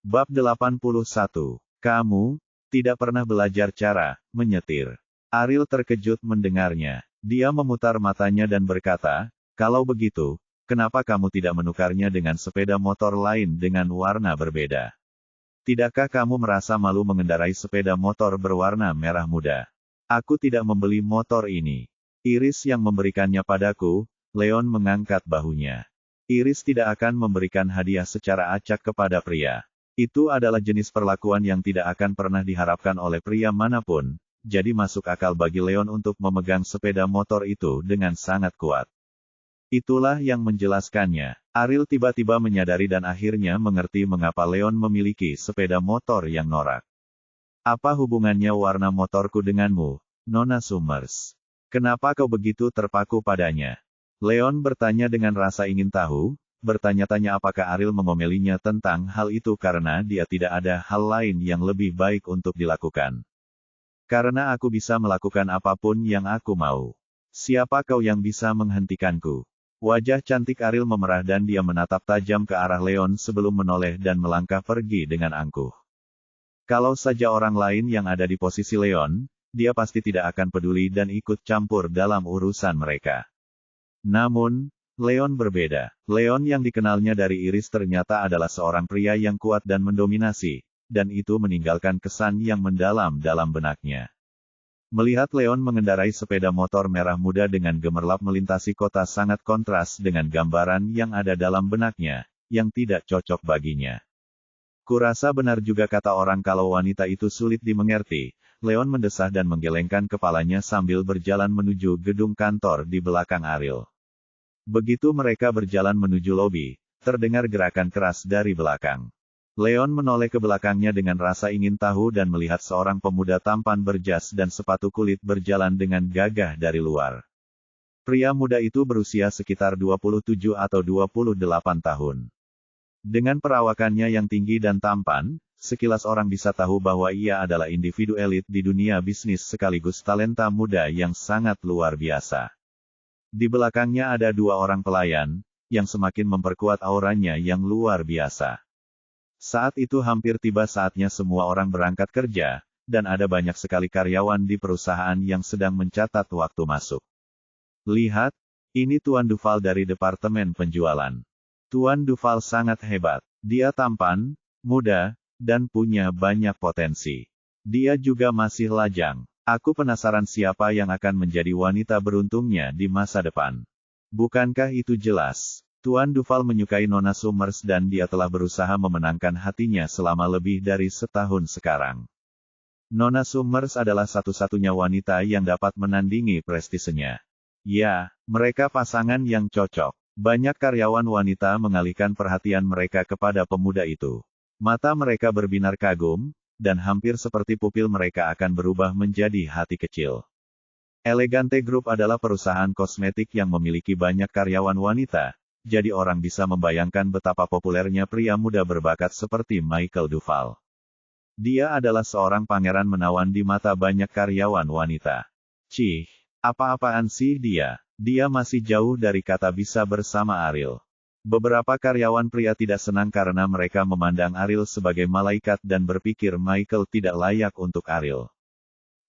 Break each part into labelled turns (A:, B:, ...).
A: Bab 81. Kamu tidak pernah belajar cara menyetir. Ariel terkejut mendengarnya. Dia memutar matanya dan berkata, "Kalau begitu, kenapa kamu tidak menukarnya dengan sepeda motor lain dengan warna berbeda? Tidakkah kamu merasa malu mengendarai sepeda motor berwarna merah muda? Aku tidak membeli motor ini. Iris yang memberikannya padaku." Leon mengangkat bahunya. Iris tidak akan memberikan hadiah secara acak kepada pria. Itu adalah jenis perlakuan yang tidak akan pernah diharapkan oleh pria manapun, jadi masuk akal bagi Leon untuk memegang sepeda motor itu dengan sangat kuat. Itulah yang menjelaskannya. Ariel tiba-tiba menyadari dan akhirnya mengerti mengapa Leon memiliki sepeda motor yang norak. "Apa hubungannya warna motorku denganmu, Nona Summers? Kenapa kau begitu terpaku padanya?" Leon bertanya dengan rasa ingin tahu, bertanya-tanya apakah Ariel mengomelinya tentang hal itu karena dia tidak ada hal lain yang lebih baik untuk dilakukan. "Karena aku bisa melakukan apapun yang aku mau. Siapa kau yang bisa menghentikanku?" Wajah cantik Ariel memerah dan dia menatap tajam ke arah Leon sebelum menoleh dan melangkah pergi dengan angkuh. Kalau saja orang lain yang ada di posisi Leon, dia pasti tidak akan peduli dan ikut campur dalam urusan mereka. Namun, Leon berbeda. Leon yang dikenalnya dari Iris ternyata adalah seorang pria yang kuat dan mendominasi, dan itu meninggalkan kesan yang mendalam dalam benaknya. Melihat Leon mengendarai sepeda motor merah muda dengan gemerlap melintasi kota sangat kontras dengan gambaran yang ada dalam benaknya, yang tidak cocok baginya. "Kurasa benar juga kata orang kalau wanita itu sulit dimengerti." Leon mendesah dan menggelengkan kepalanya sambil berjalan menuju gedung kantor di belakang Ariel. Begitu mereka berjalan menuju lobi, terdengar gerakan keras dari belakang. Leon menoleh ke belakangnya dengan rasa ingin tahu dan melihat seorang pemuda tampan berjas dan sepatu kulit berjalan dengan gagah dari luar. Pria muda itu berusia sekitar 27 atau 28 tahun. Dengan perawakannya yang tinggi dan tampan, sekilas orang bisa tahu bahwa ia adalah individu elit di dunia bisnis sekaligus talenta muda yang sangat luar biasa. Di belakangnya ada dua orang pelayan, yang semakin memperkuat auranya yang luar biasa. Saat itu hampir tiba saatnya semua orang berangkat kerja, dan ada banyak sekali karyawan di perusahaan yang sedang mencatat waktu masuk. "Lihat, ini Tuan Duval dari Departemen Penjualan. Tuan Duval sangat hebat. Dia tampan, muda, dan punya banyak potensi. Dia juga masih lajang. Aku penasaran siapa yang akan menjadi wanita beruntungnya di masa depan. Bukankah itu jelas? Tuan Duval menyukai Nona Summers dan dia telah berusaha memenangkan hatinya selama lebih dari setahun sekarang. Nona Summers adalah satu-satunya wanita yang dapat menandingi prestisenya. Ya, mereka pasangan yang cocok." Banyak karyawan wanita mengalihkan perhatian mereka kepada pemuda itu. Mata mereka berbinar kagum, dan hampir seperti pupil mereka akan berubah menjadi hati kecil. Elegante Group adalah perusahaan kosmetik yang memiliki banyak karyawan wanita, jadi orang bisa membayangkan betapa populernya pria muda berbakat seperti Michael Duval. Dia adalah seorang pangeran menawan di mata banyak karyawan wanita. Cih, apa-apaan sih dia? Dia masih jauh dari kata bisa bersama Ariel. Beberapa karyawan pria tidak senang karena mereka memandang Ariel sebagai malaikat dan berpikir Michael tidak layak untuk Ariel.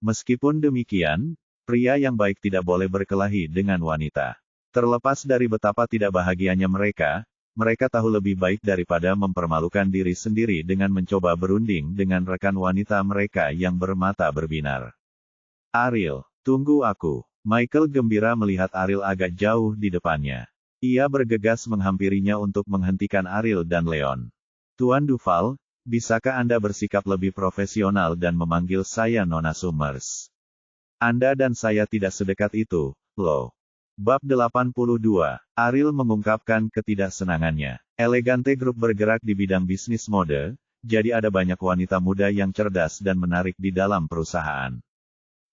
A: Meskipun demikian, pria yang baik tidak boleh berkelahi dengan wanita. Terlepas dari betapa tidak bahagianya mereka tahu lebih baik daripada mempermalukan diri sendiri dengan mencoba berunding dengan rekan wanita mereka yang bermata berbinar. "Ariel, tunggu aku." Michael gembira melihat Ariel agak jauh di depannya. Ia bergegas menghampirinya untuk menghentikan Ariel dan Leon. "Tuan Duval, bisakah Anda bersikap lebih profesional dan memanggil saya Nona Summers? Anda dan saya tidak sedekat itu, loh." Bab 82. Ariel mengungkapkan ketidaksenangannya. Elegante Group bergerak di bidang bisnis mode, jadi ada banyak wanita muda yang cerdas dan menarik di dalam perusahaan.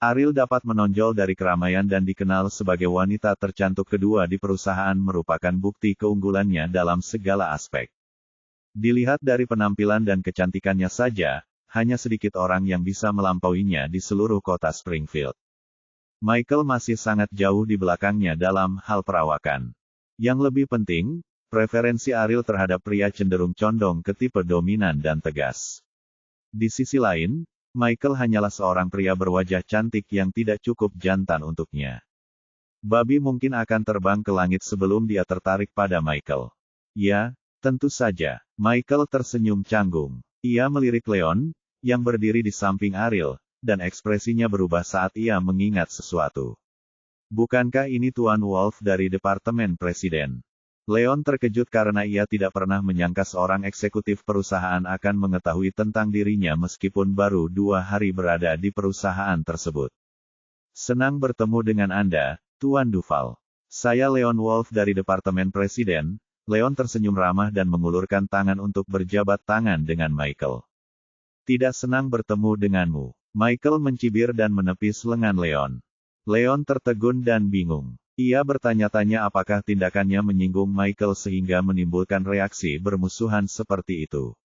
A: Ariel dapat menonjol dari keramaian dan dikenal sebagai wanita tercantik kedua di perusahaan merupakan bukti keunggulannya dalam segala aspek. Dilihat dari penampilan dan kecantikannya saja, hanya sedikit orang yang bisa melampauinya di seluruh kota Springfield. Michael masih sangat jauh di belakangnya dalam hal perawakan. Yang lebih penting, Preferensi Ariel terhadap pria cenderung condong ke tipe dominan dan tegas. Di sisi lain, Michael hanyalah seorang pria berwajah cantik yang tidak cukup jantan untuknya. Babi mungkin akan terbang ke langit sebelum dia tertarik pada Michael. Ya, tentu saja. Michael tersenyum canggung. Ia melirik Leon, yang berdiri di samping Ariel, dan ekspresinya berubah saat ia mengingat sesuatu. Bukankah ini Tuan Wolf dari Departemen Presiden? Leon terkejut karena ia tidak pernah menyangka seorang eksekutif perusahaan akan mengetahui tentang dirinya meskipun baru 2 hari berada di perusahaan tersebut. Senang bertemu dengan Anda, Tuan Duval. Saya Leon Wolf dari Departemen Presiden. Leon tersenyum ramah dan mengulurkan tangan untuk berjabat tangan dengan Michael. Tidak senang bertemu denganmu. Michael mencibir dan menepis lengan Leon. Leon tertegun dan bingung. Ia bertanya-tanya apakah tindakannya menyinggung Michael sehingga menimbulkan reaksi bermusuhan seperti itu.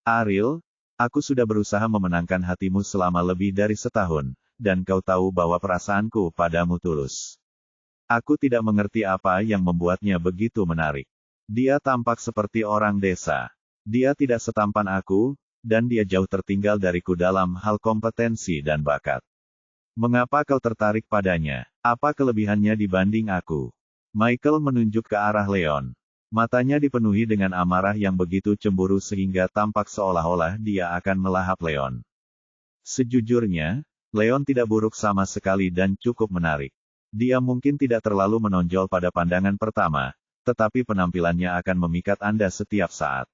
A: Ariel, aku sudah berusaha memenangkan hatimu selama lebih dari setahun, dan kau tahu bahwa perasaanku padamu tulus. Aku tidak mengerti apa yang membuatnya begitu menarik. Dia tampak seperti orang desa. Dia tidak setampan aku, dan dia jauh tertinggal dariku dalam hal kompetensi dan bakat. Mengapa kau tertarik padanya? Apa kelebihannya dibanding aku? Michael menunjuk ke arah Leon. Matanya dipenuhi dengan amarah yang begitu cemburu sehingga tampak seolah-olah dia akan melahap Leon. Sejujurnya, Leon tidak buruk sama sekali dan cukup menarik. Dia mungkin tidak terlalu menonjol pada pandangan pertama, tetapi penampilannya akan memikat Anda setiap saat.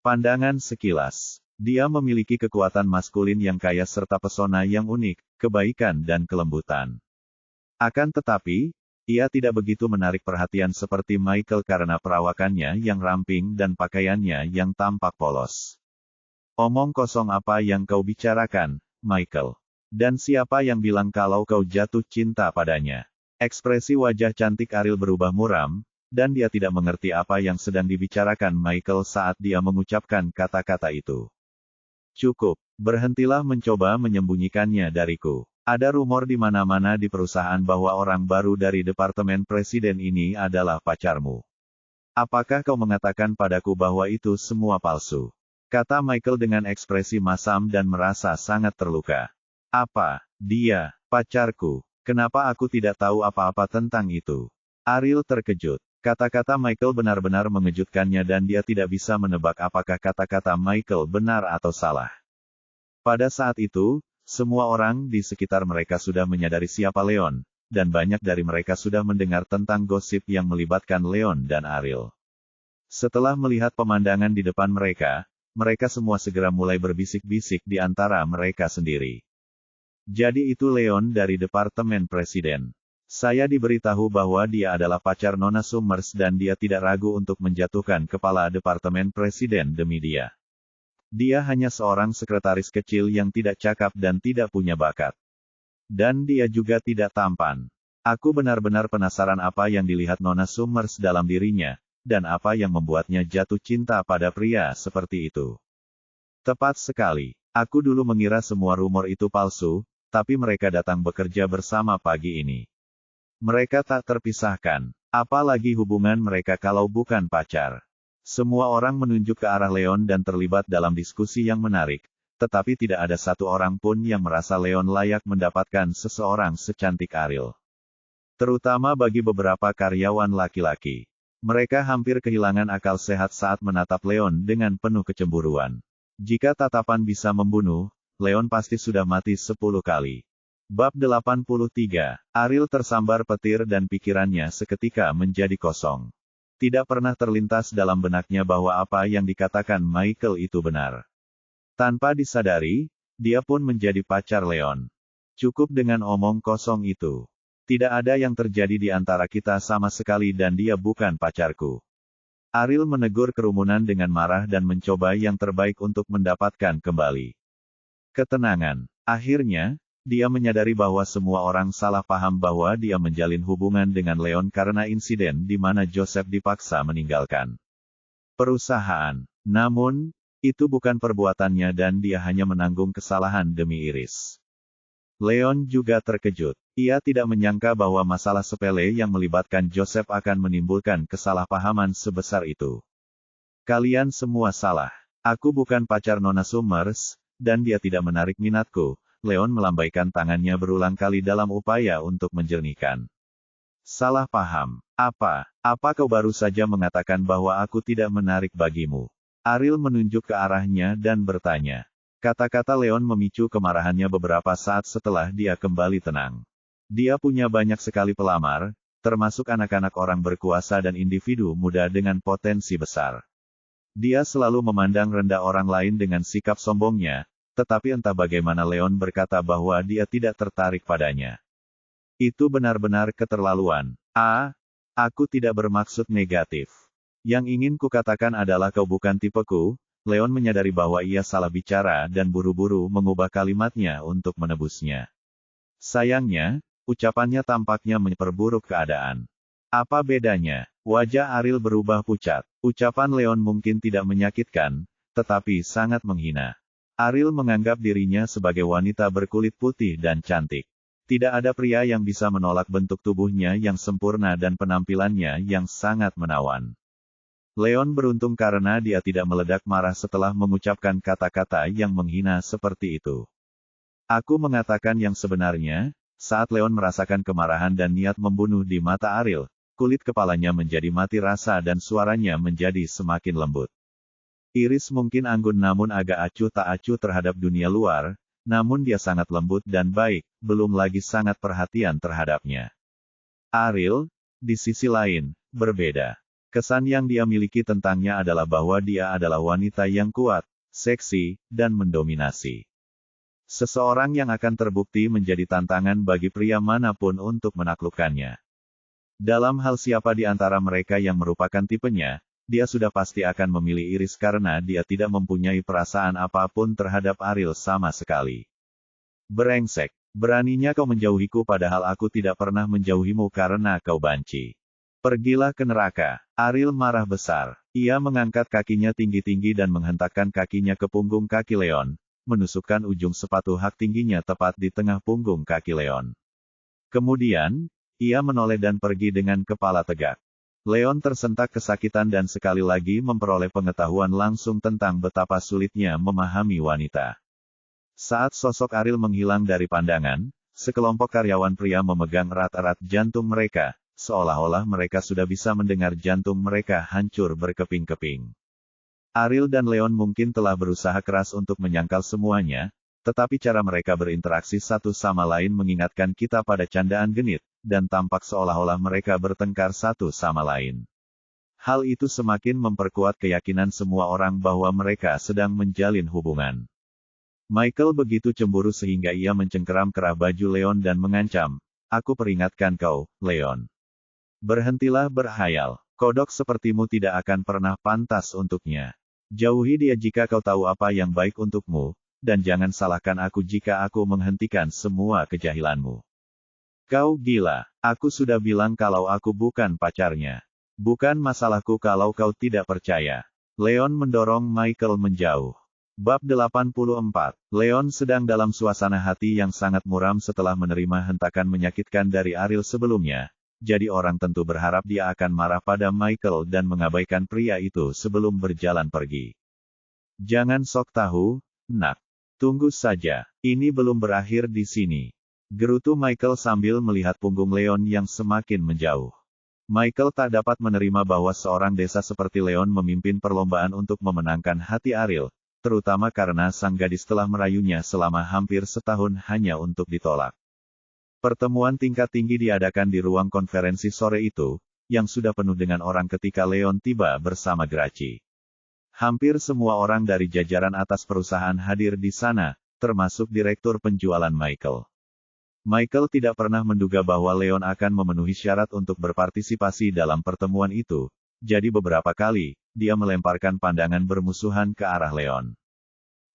A: Pandangan sekilas. Dia memiliki kekuatan maskulin yang kaya serta pesona yang unik, kebaikan dan kelembutan. Akan tetapi, ia tidak begitu menarik perhatian seperti Michael karena perawakannya yang ramping dan pakaiannya yang tampak polos. Omong kosong apa yang kau bicarakan, Michael? Dan siapa yang bilang kalau kau jatuh cinta padanya? Ekspresi wajah cantik Ariel berubah muram, dan dia tidak mengerti apa yang sedang dibicarakan Michael saat dia mengucapkan kata-kata itu. Cukup, berhentilah mencoba menyembunyikannya dariku. Ada rumor di mana-mana di perusahaan bahwa orang baru dari Departemen Presiden ini adalah pacarmu. Apakah kau mengatakan padaku bahwa itu semua palsu? Kata Michael dengan ekspresi masam dan merasa sangat terluka. Apa? Dia, pacarku. Kenapa aku tidak tahu apa-apa tentang itu? Ariel terkejut. Kata-kata Michael benar-benar mengejutkannya dan dia tidak bisa menebak apakah kata-kata Michael benar atau salah. Pada saat itu, semua orang di sekitar mereka sudah menyadari siapa Leon, dan banyak dari mereka sudah mendengar tentang gosip yang melibatkan Leon dan Ariel. Setelah melihat pemandangan di depan mereka, mereka semua segera mulai berbisik-bisik di antara mereka sendiri. Jadi itu Leon dari Departemen Presiden. Saya diberitahu bahwa dia adalah pacar Nona Summers dan dia tidak ragu untuk menjatuhkan kepala Departemen Presiden demi dia. Dia hanya seorang sekretaris kecil yang tidak cakap dan tidak punya bakat. Dan dia juga tidak tampan. Aku benar-benar penasaran apa yang dilihat Nona Summers dalam dirinya, dan apa yang membuatnya jatuh cinta pada pria seperti itu. Tepat sekali. Aku dulu mengira semua rumor itu palsu, tapi mereka datang bekerja bersama pagi ini. Mereka tak terpisahkan. Apalagi hubungan mereka kalau bukan pacar. Semua orang menunjuk ke arah Leon dan terlibat dalam diskusi yang menarik, tetapi tidak ada satu orang pun yang merasa Leon layak mendapatkan seseorang secantik Ariel. Terutama bagi beberapa karyawan laki-laki. Mereka hampir kehilangan akal sehat saat menatap Leon dengan penuh kecemburuan. Jika tatapan bisa membunuh, Leon pasti sudah mati 10 kali. Bab 83. Ariel tersambar petir dan pikirannya seketika menjadi kosong. Tidak pernah terlintas dalam benaknya bahwa apa yang dikatakan Michael itu benar. Tanpa disadari, dia pun menjadi pacar Leon. Cukup dengan omong kosong itu. Tidak ada yang terjadi di antara kita sama sekali dan dia bukan pacarku. Ariel menegur kerumunan dengan marah dan mencoba yang terbaik untuk mendapatkan kembali ketenangan. Akhirnya, dia menyadari bahwa semua orang salah paham bahwa dia menjalin hubungan dengan Leon karena insiden di mana Joseph dipaksa meninggalkan perusahaan. Namun, itu bukan perbuatannya dan dia hanya menanggung kesalahan demi Iris. Leon juga terkejut. Ia tidak menyangka bahwa masalah sepele yang melibatkan Joseph akan menimbulkan kesalahpahaman sebesar itu. Kalian semua salah. Aku bukan pacar Nona Summers, dan dia tidak menarik minatku. Leon melambaikan tangannya berulang kali dalam upaya untuk menjernihkan. Salah paham. Apa kau baru saja mengatakan bahwa aku tidak menarik bagimu? Ariel menunjuk ke arahnya dan bertanya. Kata-kata Leon memicu kemarahannya beberapa saat setelah dia kembali tenang. Dia punya banyak sekali pelamar, termasuk anak-anak orang berkuasa dan individu muda dengan potensi besar. Dia selalu memandang rendah orang lain dengan sikap sombongnya, tetapi entah bagaimana Leon berkata bahwa dia tidak tertarik padanya. Itu benar-benar keterlaluan. Aku tidak bermaksud negatif. Yang ingin kukatakan adalah kau bukan tipeku. Leon menyadari bahwa ia salah bicara dan buru-buru mengubah kalimatnya untuk menebusnya. Sayangnya, ucapannya tampaknya memperburuk keadaan. Apa bedanya? Wajah Ariel berubah pucat. Ucapan Leon mungkin tidak menyakitkan, tetapi sangat menghina. Ariel menganggap dirinya sebagai wanita berkulit putih dan cantik. Tidak ada pria yang bisa menolak bentuk tubuhnya yang sempurna dan penampilannya yang sangat menawan. Leon beruntung karena dia tidak meledak marah setelah mengucapkan kata-kata yang menghina seperti itu. Aku mengatakan yang sebenarnya, saat Leon merasakan kemarahan dan niat membunuh di mata Ariel, kulit kepalanya menjadi mati rasa dan suaranya menjadi semakin lembut. Iris mungkin anggun namun agak acuh tak acuh terhadap dunia luar, namun dia sangat lembut dan baik, belum lagi sangat perhatian terhadapnya. Ariel, di sisi lain, berbeda. Kesan yang dia miliki tentangnya adalah bahwa dia adalah wanita yang kuat, seksi, dan mendominasi. Seseorang yang akan terbukti menjadi tantangan bagi pria manapun untuk menaklukkannya. Dalam hal siapa di antara mereka yang merupakan tipenya, dia sudah pasti akan memilih Iris karena dia tidak mempunyai perasaan apapun terhadap Ariel sama sekali. Brengsek, beraninya kau menjauhiku padahal aku tidak pernah menjauhimu karena kau banci. Pergilah ke neraka. Ariel marah besar. Ia mengangkat kakinya tinggi-tinggi dan menghentakkan kakinya ke punggung kaki Leon, menusukkan ujung sepatu hak tingginya tepat di tengah punggung kaki Leon. Kemudian, ia menoleh dan pergi dengan kepala tegak. Leon tersentak kesakitan dan sekali lagi memperoleh pengetahuan langsung tentang betapa sulitnya memahami wanita. Saat sosok Ariel menghilang dari pandangan, sekelompok karyawan pria memegang erat-erat jantung mereka, seolah-olah mereka sudah bisa mendengar jantung mereka hancur berkeping-keping. Ariel dan Leon mungkin telah berusaha keras untuk menyangkal semuanya, tetapi cara mereka berinteraksi satu sama lain mengingatkan kita pada candaan genit, dan tampak seolah-olah mereka bertengkar satu sama lain. Hal itu semakin memperkuat keyakinan semua orang bahwa mereka sedang menjalin hubungan. Michael begitu cemburu sehingga ia mencengkeram kerah baju Leon dan mengancam, "Aku peringatkan kau, Leon. Berhentilah berhayal. Kodok sepertimu tidak akan pernah pantas untuknya. Jauhi dia jika kau tahu apa yang baik untukmu, dan jangan salahkan aku jika aku menghentikan semua kejahilanmu." Kau gila, aku sudah bilang kalau aku bukan pacarnya. Bukan masalahku kalau kau tidak percaya. Leon mendorong Michael menjauh. Bab 84. Leon sedang dalam suasana hati yang sangat muram setelah menerima hentakan menyakitkan dari Ariel sebelumnya, jadi orang tentu berharap dia akan marah pada Michael dan mengabaikan pria itu sebelum berjalan pergi. Jangan sok tahu, nak. Tunggu saja, ini belum berakhir di sini. Gerutu Michael sambil melihat punggung Leon yang semakin menjauh. Michael tak dapat menerima bahwa seorang desa seperti Leon memimpin perlombaan untuk memenangkan hati Ariel, terutama karena sang gadis telah merayunya selama hampir setahun hanya untuk ditolak. Pertemuan tingkat tinggi diadakan di ruang konferensi sore itu, yang sudah penuh dengan orang ketika Leon tiba bersama Gracie. Hampir semua orang dari jajaran atas perusahaan hadir di sana, termasuk direktur penjualan Michael. Michael tidak pernah menduga bahwa Leon akan memenuhi syarat untuk berpartisipasi dalam pertemuan itu, jadi beberapa kali, dia melemparkan pandangan bermusuhan ke arah Leon.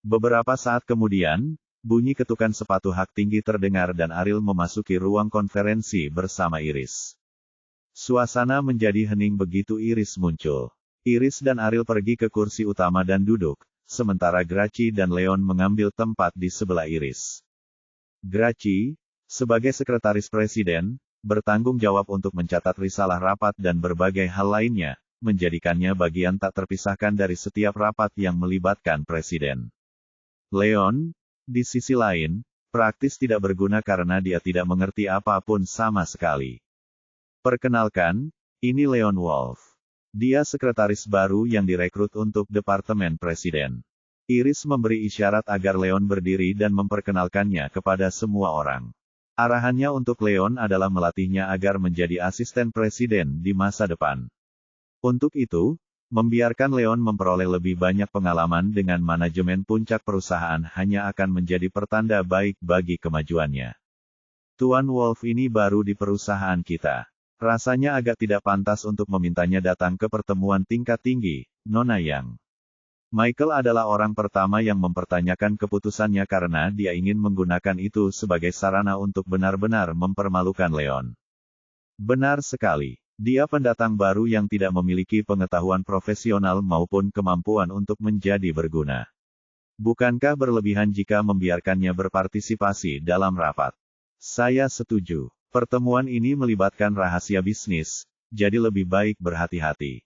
A: Beberapa saat kemudian, bunyi ketukan sepatu hak tinggi terdengar dan Ariel memasuki ruang konferensi bersama Iris. Suasana menjadi hening begitu Iris muncul. Iris dan Ariel pergi ke kursi utama dan duduk, sementara Gracie dan Leon mengambil tempat di sebelah Iris. Gracie, Sebagai sekretaris presiden, bertanggung jawab untuk mencatat risalah rapat dan berbagai hal lainnya, menjadikannya bagian tak terpisahkan dari setiap rapat yang melibatkan presiden. Leon, di sisi lain, praktis tidak berguna karena dia tidak mengerti apapun sama sekali. Perkenalkan, ini Leon Wolf. Dia sekretaris baru yang direkrut untuk Departemen Presiden. Iris memberi isyarat agar Leon berdiri dan memperkenalkannya kepada semua orang. Arahannya untuk Leon adalah melatihnya agar menjadi asisten presiden di masa depan. Untuk itu, membiarkan Leon memperoleh lebih banyak pengalaman dengan manajemen puncak perusahaan hanya akan menjadi pertanda baik bagi kemajuannya. Tuan Wolf ini baru di perusahaan kita. Rasanya agak tidak pantas untuk memintanya datang ke pertemuan tingkat tinggi, Nona Yang. Michael adalah orang pertama yang mempertanyakan keputusannya karena dia ingin menggunakan itu sebagai sarana untuk benar-benar mempermalukan Leon. Benar sekali. Dia pendatang baru yang tidak memiliki pengetahuan profesional maupun kemampuan untuk menjadi berguna. Bukankah berlebihan jika membiarkannya berpartisipasi dalam rapat? Saya setuju. Pertemuan ini melibatkan rahasia bisnis, jadi lebih baik berhati-hati.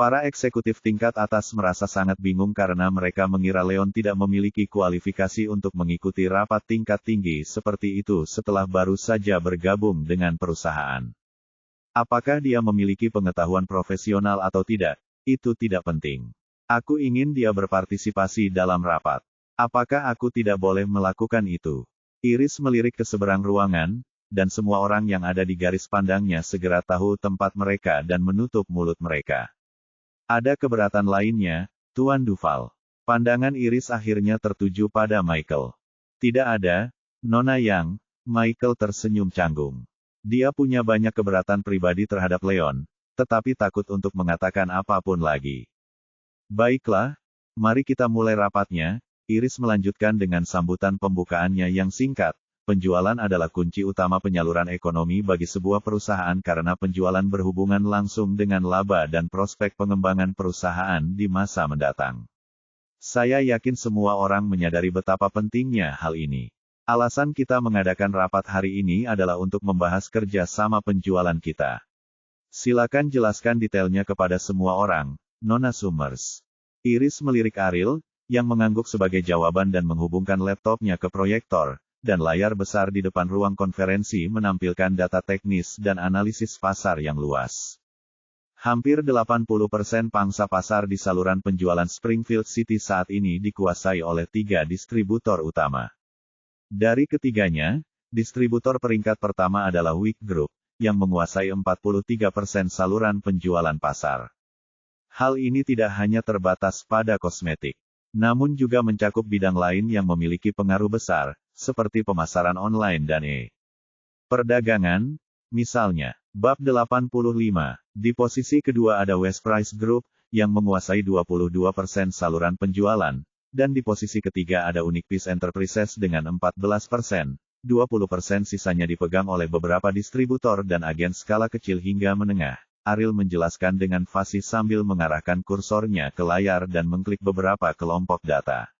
A: Para eksekutif tingkat atas merasa sangat bingung karena mereka mengira Leon tidak memiliki kualifikasi untuk mengikuti rapat tingkat tinggi seperti itu setelah baru saja bergabung dengan perusahaan. Apakah dia memiliki pengetahuan profesional atau tidak, itu tidak penting. Aku ingin dia berpartisipasi dalam rapat. Apakah aku tidak boleh melakukan itu? Iris melirik ke seberang ruangan, dan semua orang yang ada di garis pandangnya segera tahu tempat mereka dan menutup mulut mereka. Ada keberatan lainnya, Tuan Duval. Pandangan Iris akhirnya tertuju pada Michael. Tidak ada, Nona Yang. Michael tersenyum canggung. Dia punya banyak keberatan pribadi terhadap Leon, tetapi takut untuk mengatakan apapun lagi. Baiklah, mari kita mulai rapatnya. Iris melanjutkan dengan sambutan pembukaannya yang singkat. Penjualan adalah kunci utama penyaluran ekonomi bagi sebuah perusahaan karena penjualan berhubungan langsung dengan laba dan prospek pengembangan perusahaan di masa mendatang. Saya yakin semua orang menyadari betapa pentingnya hal ini. Alasan kita mengadakan rapat hari ini adalah untuk membahas kerja sama penjualan kita. Silakan jelaskan detailnya kepada semua orang, Nona Summers. Iris melirik Ariel, yang mengangguk sebagai jawaban dan menghubungkan laptopnya ke proyektor, dan layar besar di depan ruang konferensi menampilkan data teknis dan analisis pasar yang luas. Hampir 80% pangsa pasar di saluran penjualan Springfield City saat ini dikuasai oleh 3 distributor utama. Dari ketiganya, distributor peringkat pertama adalah Wick Group, yang menguasai 43% saluran penjualan pasar. Hal ini tidak hanya terbatas pada kosmetik, namun juga mencakup bidang lain yang memiliki pengaruh besar, seperti pemasaran online dan perdagangan, misalnya. Bab 85, di posisi kedua ada West Price Group, yang menguasai 22% saluran penjualan, dan di posisi ketiga ada Unique Peace Enterprises dengan 14%, 20% sisanya dipegang oleh beberapa distributor dan agen skala kecil hingga menengah. Ariel menjelaskan dengan fasih sambil mengarahkan kursornya ke layar dan mengklik beberapa kelompok data.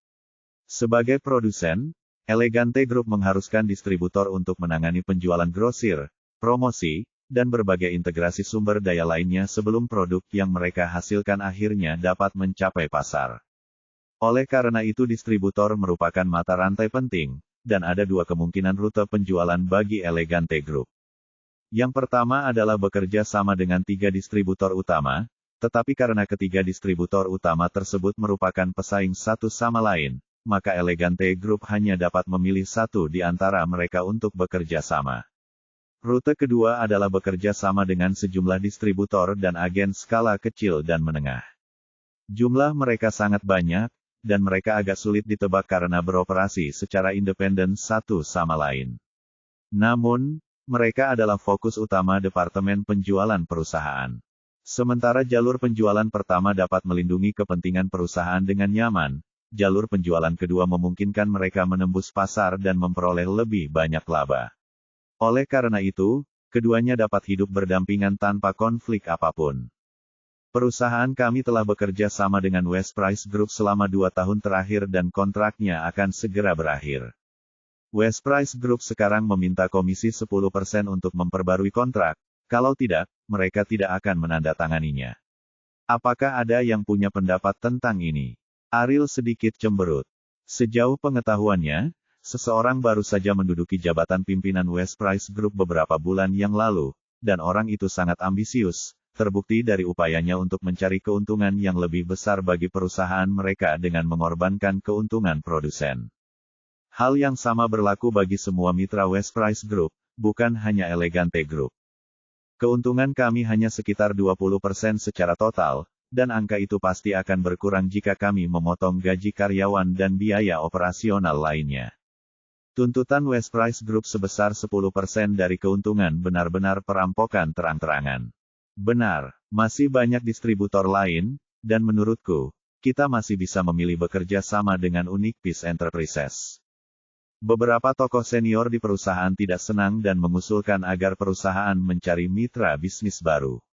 A: Sebagai produsen, Elegante Group mengharuskan distributor untuk menangani penjualan grosir, promosi, dan berbagai integrasi sumber daya lainnya sebelum produk yang mereka hasilkan akhirnya dapat mencapai pasar. Oleh karena itu distributor merupakan mata rantai penting, dan ada 2 kemungkinan rute penjualan bagi Elegante Group. Yang pertama adalah bekerja sama dengan 3 distributor utama, tetapi karena ketiga distributor utama tersebut merupakan pesaing satu sama lain, maka Elegante Group hanya dapat memilih satu di antara mereka untuk bekerja sama. Rute kedua adalah bekerja sama dengan sejumlah distributor dan agen skala kecil dan menengah. Jumlah mereka sangat banyak, dan mereka agak sulit ditebak karena beroperasi secara independen satu sama lain. Namun, mereka adalah fokus utama departemen penjualan perusahaan. Sementara jalur penjualan pertama dapat melindungi kepentingan perusahaan dengan nyaman, jalur penjualan kedua memungkinkan mereka menembus pasar dan memperoleh lebih banyak laba. Oleh karena itu, keduanya dapat hidup berdampingan tanpa konflik apapun. Perusahaan kami telah bekerja sama dengan West Price Group selama 2 tahun terakhir dan kontraknya akan segera berakhir. West Price Group sekarang meminta komisi 10% untuk memperbarui kontrak, kalau tidak, mereka tidak akan menandatanganinya. Apakah ada yang punya pendapat tentang ini? Ariel sedikit cemberut. Sejauh pengetahuannya, seseorang baru saja menduduki jabatan pimpinan West Price Group beberapa bulan yang lalu, dan orang itu sangat ambisius, terbukti dari upayanya untuk mencari keuntungan yang lebih besar bagi perusahaan mereka dengan mengorbankan keuntungan produsen. Hal yang sama berlaku bagi semua mitra West Price Group, bukan hanya Elegante Group. Keuntungan kami hanya sekitar 20% secara total, dan angka itu pasti akan berkurang jika kami memotong gaji karyawan dan biaya operasional lainnya. Tuntutan West Price Group sebesar 10% dari keuntungan benar-benar perampokan terang-terangan. Benar, masih banyak distributor lain, dan menurutku, kita masih bisa memilih bekerja sama dengan Unique Peace Enterprises. Beberapa tokoh senior di perusahaan tidak senang dan mengusulkan agar perusahaan mencari mitra bisnis baru.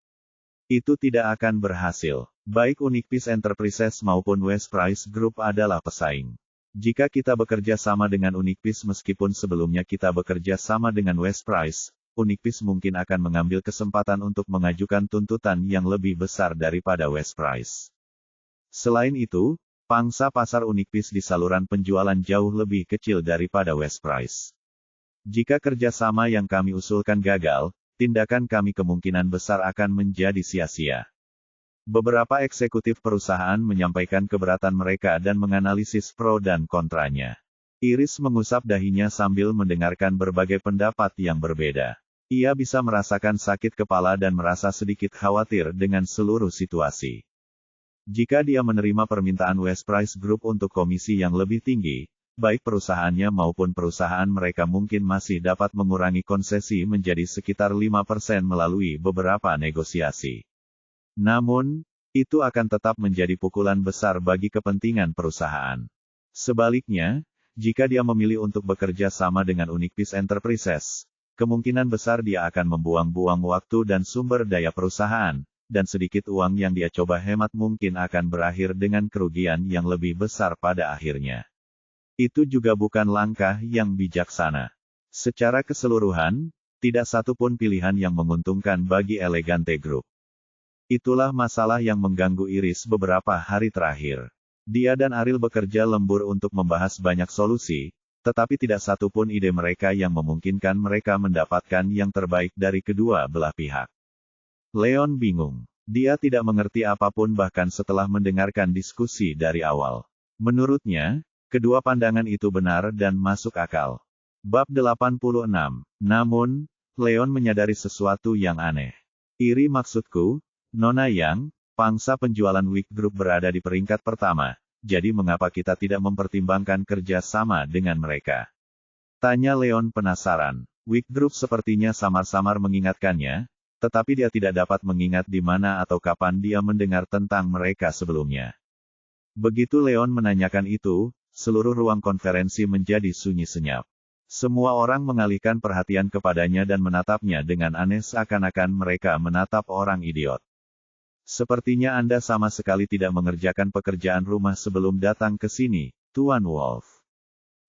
A: Itu tidak akan berhasil. Baik Unique Peace Enterprises maupun West Price Group adalah pesaing. Jika kita bekerja sama dengan Unique Peace meskipun sebelumnya kita bekerja sama dengan West Price, Unique Peace mungkin akan mengambil kesempatan untuk mengajukan tuntutan yang lebih besar daripada West Price. Selain itu, pangsa pasar Unique Peace di saluran penjualan jauh lebih kecil daripada West Price. Jika kerjasama yang kami usulkan gagal, tindakan kami kemungkinan besar akan menjadi sia-sia. Beberapa eksekutif perusahaan menyampaikan keberatan mereka dan menganalisis pro dan kontranya. Iris mengusap dahinya sambil mendengarkan berbagai pendapat yang berbeda. Ia bisa merasakan sakit kepala dan merasa sedikit khawatir dengan seluruh situasi. Jika dia menerima permintaan West Price Group untuk komisi yang lebih tinggi, baik perusahaannya maupun perusahaan mereka mungkin masih dapat mengurangi konsesi menjadi sekitar 5% melalui beberapa negosiasi. Namun, itu akan tetap menjadi pukulan besar bagi kepentingan perusahaan. Sebaliknya, jika dia memilih untuk bekerja sama dengan Unique Peace Enterprises, kemungkinan besar dia akan membuang-buang waktu dan sumber daya perusahaan, dan sedikit uang yang dia coba hemat mungkin akan berakhir dengan kerugian yang lebih besar pada akhirnya. Itu juga bukan langkah yang bijaksana. Secara keseluruhan, tidak satu pun pilihan yang menguntungkan bagi Elegante Group. Itulah masalah yang mengganggu Iris beberapa hari terakhir. Dia dan Ariel bekerja lembur untuk membahas banyak solusi, tetapi tidak satu pun ide mereka yang memungkinkan mereka mendapatkan yang terbaik dari kedua belah pihak. Leon bingung. Dia tidak mengerti apapun bahkan setelah mendengarkan diskusi dari awal. Menurutnya, kedua pandangan itu benar dan masuk akal. Bab 86. Namun, Leon menyadari sesuatu yang aneh. Iri maksudku, Nona Yang, pangsa penjualan Wick Group berada di peringkat pertama, jadi mengapa kita tidak mempertimbangkan kerja sama dengan mereka? Tanya Leon penasaran. Wick Group sepertinya samar-samar mengingatkannya, tetapi dia tidak dapat mengingat di mana atau kapan dia mendengar tentang mereka sebelumnya. Begitu Leon menanyakan itu, seluruh ruang konferensi menjadi sunyi senyap. Semua orang mengalihkan perhatian kepadanya dan menatapnya dengan aneh seakan-akan mereka menatap orang idiot. Sepertinya Anda sama sekali tidak mengerjakan pekerjaan rumah sebelum datang ke sini, Tuan Wolf.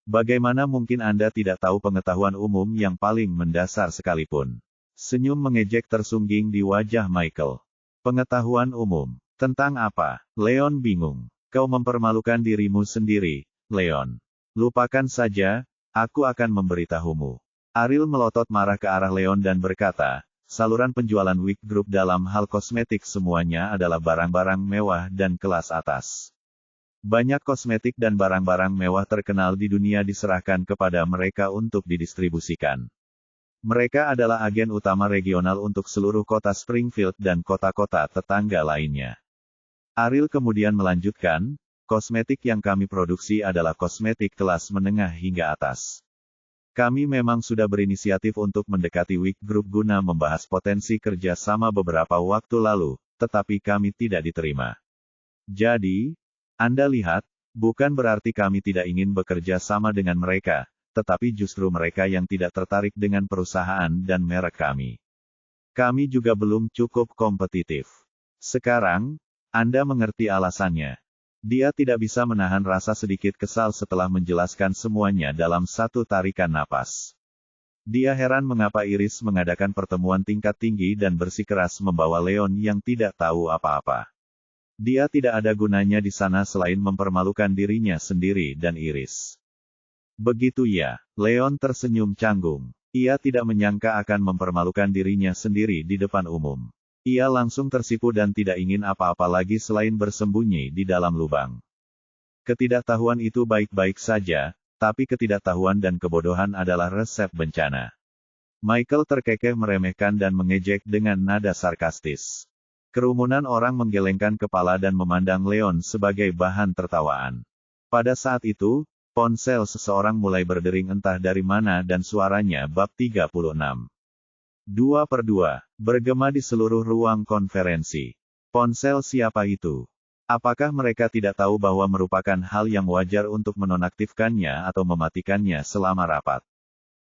A: Bagaimana mungkin Anda tidak tahu pengetahuan umum yang paling mendasar sekalipun? Senyum mengejek tersungging di wajah Michael. Pengetahuan umum. Tentang apa? Leon bingung. Kau mempermalukan dirimu sendiri, Leon. Lupakan saja, aku akan memberitahumu. Ariel melotot marah ke arah Leon dan berkata, saluran penjualan Wick Group dalam hal kosmetik semuanya adalah barang-barang mewah dan kelas atas. Banyak kosmetik dan barang-barang mewah terkenal di dunia diserahkan kepada mereka untuk didistribusikan. Mereka adalah agen utama regional untuk seluruh kota Springfield dan kota-kota tetangga lainnya. Ariel kemudian melanjutkan, kosmetik yang kami produksi adalah kosmetik kelas menengah hingga atas. Kami memang sudah berinisiatif untuk mendekati Wick Group guna membahas potensi kerja sama beberapa waktu lalu, tetapi kami tidak diterima. Jadi, Anda lihat, bukan berarti kami tidak ingin bekerja sama dengan mereka, tetapi justru mereka yang tidak tertarik dengan perusahaan dan merek kami. Kami juga belum cukup kompetitif. Sekarang, Anda mengerti alasannya. Dia tidak bisa menahan rasa sedikit kesal setelah menjelaskan semuanya dalam satu tarikan napas. Dia heran mengapa Iris mengadakan pertemuan tingkat tinggi dan bersikeras membawa Leon yang tidak tahu apa-apa. Dia tidak ada gunanya di sana selain mempermalukan dirinya sendiri dan Iris. Begitu ya, Leon tersenyum canggung. Ia tidak menyangka akan mempermalukan dirinya sendiri di depan umum. Ia langsung tersipu dan tidak ingin apa-apa lagi selain bersembunyi di dalam lubang. Ketidaktahuan itu baik-baik saja, tapi ketidaktahuan dan kebodohan adalah resep bencana. Michael terkekeh meremehkan dan mengejek dengan nada sarkastis. Kerumunan orang menggelengkan kepala dan memandang Leon sebagai bahan tertawaan. Pada saat itu, ponsel seseorang mulai berdering entah dari mana dan suaranya bab 36. 2/2, bergema di seluruh ruang konferensi. Ponsel siapa itu? Apakah mereka tidak tahu bahwa merupakan hal yang wajar untuk menonaktifkannya atau mematikannya selama rapat?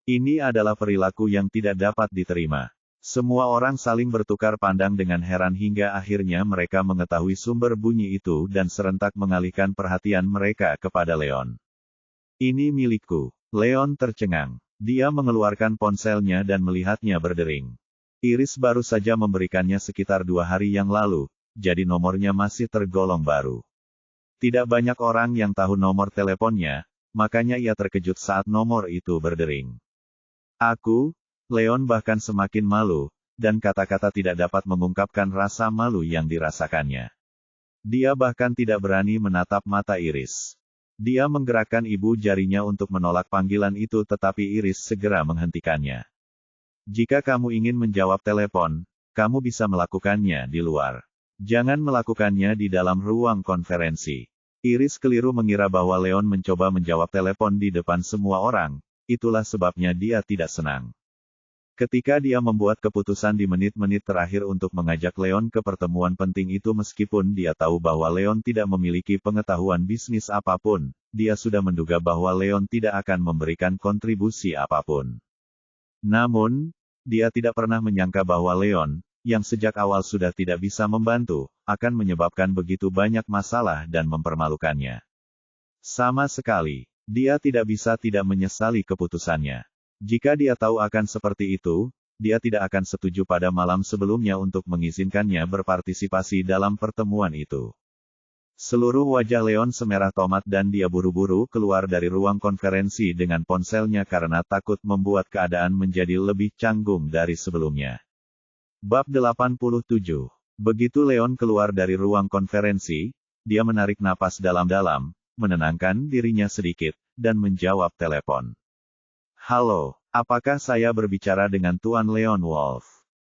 A: Ini adalah perilaku yang tidak dapat diterima. Semua orang saling bertukar pandang dengan heran hingga akhirnya mereka mengetahui sumber bunyi itu dan serentak mengalihkan perhatian mereka kepada Leon. Ini milikku. Leon tercengang. Dia mengeluarkan ponselnya dan melihatnya berdering. Iris baru saja memberikannya sekitar 2 hari yang lalu, jadi nomornya masih tergolong baru. Tidak banyak orang yang tahu nomor teleponnya, makanya ia terkejut saat nomor itu berdering. Aku, Leon bahkan semakin malu, dan kata-kata tidak dapat mengungkapkan rasa malu yang dirasakannya. Dia bahkan tidak berani menatap mata Iris. Dia menggerakkan ibu jarinya untuk menolak panggilan itu tetapi Iris segera menghentikannya. Jika kamu ingin menjawab telepon, kamu bisa melakukannya di luar. Jangan melakukannya di dalam ruang konferensi. Iris keliru mengira bahwa Leon mencoba menjawab telepon di depan semua orang, itulah sebabnya dia tidak senang. Ketika dia membuat keputusan di menit-menit terakhir untuk mengajak Leon ke pertemuan penting itu meskipun dia tahu bahwa Leon tidak memiliki pengetahuan bisnis apapun, dia sudah menduga bahwa Leon tidak akan memberikan kontribusi apapun. Namun, dia tidak pernah menyangka bahwa Leon, yang sejak awal sudah tidak bisa membantu, akan menyebabkan begitu banyak masalah dan mempermalukannya. Sama sekali, dia tidak bisa tidak menyesali keputusannya. Jika dia tahu akan seperti itu, dia tidak akan setuju pada malam sebelumnya untuk mengizinkannya berpartisipasi dalam pertemuan itu. Seluruh wajah Leon semerah tomat dan dia buru-buru keluar dari ruang konferensi dengan ponselnya karena takut membuat keadaan menjadi lebih canggung dari sebelumnya. Bab 87. Begitu Leon keluar dari ruang konferensi, dia menarik napas dalam-dalam, menenangkan dirinya sedikit, dan menjawab telepon. Halo, apakah saya berbicara dengan Tuan Leon Wolf?